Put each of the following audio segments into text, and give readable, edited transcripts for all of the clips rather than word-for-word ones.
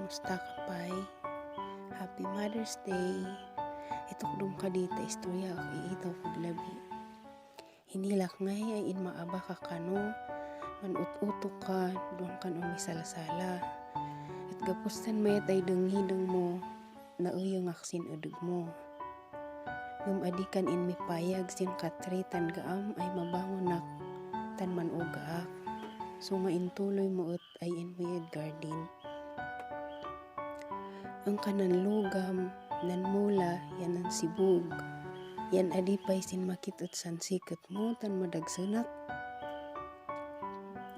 Kamusta ka pay? Happy Mother's Day. Itukdom ka dita istorya ak iitaw kog labi. Hinilak ngay ay inmaaba ka kano, manut-utok ka, doon kan umisala-sala. At gapustan mayat ay denghi-deng mo, nauyong aksin udug mo. Ngam adikan in mipayag sin katritan gaam ay mabangon nak tan manugaak. So maintuloy mo ut ay in mayad garden. Ang kanan lugam, nan mula, yan ang sibug. Yan adipay sin makitut san sikot mo, tan madagsunak.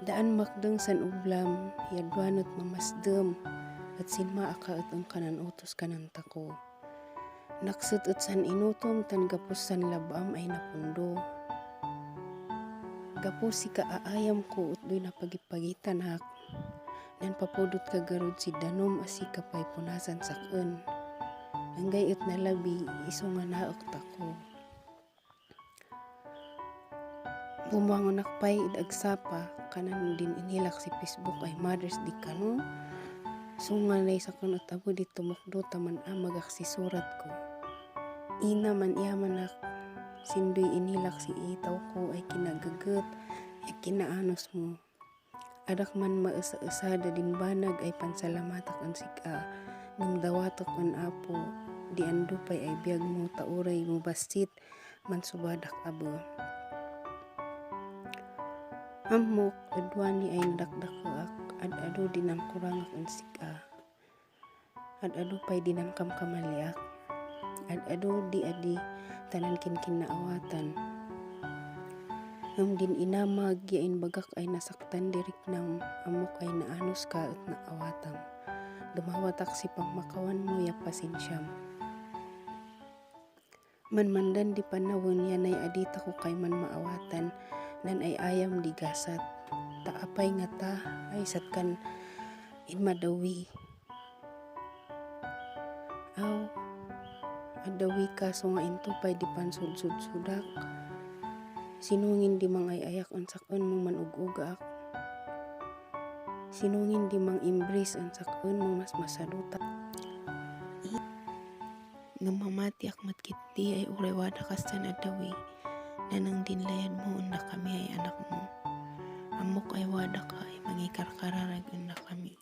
Daan makdeng san ublam, yadwanot mamasdem, at sin maakaot ang kanan utos kanan tako. Naksut ut san inutom, tan gapos san labam ay napundo. Gapos si kaaayam ko ut do'y napagipagitan hak. Nan papudot ka garod si danom asi kapay punasan sakun. Ang gayot na labi, iso nga naok tako. Bumangon akpay idagsapa, kanan din inilak si Facebook ay Mother's Day kano. Sunganay sa kunot abo di tumukdo taman amagak si surat ko. Ina man iyaman ak, sindoy inilak si itaw ko ay kinagagat, ay kinaanos mo. Adak man maesa-esada din banag ay pansalamatak ang sika, ngam dawatok ang apo, di andupay ay biyag mo tauray mo basit, man subadak abo. Amok, adwani ay nadakdakak, ad-ado din ang kurangak ang sika. Ad-ado pa'y din ang kamkamaliak, ad-ado di adi tanan kinkinaawatan. Ngam din inamag, yain bagak ay nasaktan dirik ng amok ay naanos ka at naawatang. Dumawatak si pangmakawan mo ya pasinsyam. Manmandan di panawon yan ay adita ko kay man maawatan, nan ay ayam di gasat. Taapay nga ta ay satkan in madawi. Aw, adawi ka so nga into pay di pansud-sud-sudak. Sinungin di mang ay ayak ang sakon mo man ug-ugak. Sinungin di mang imbris ang sakon mo mas masaluta. Nga mamati akmat kiti ay urewada kastan adawi. Nanang dinlayad mo unda kami ay anak mo. Amok ay wada ka ay mangikarkararag unda kami.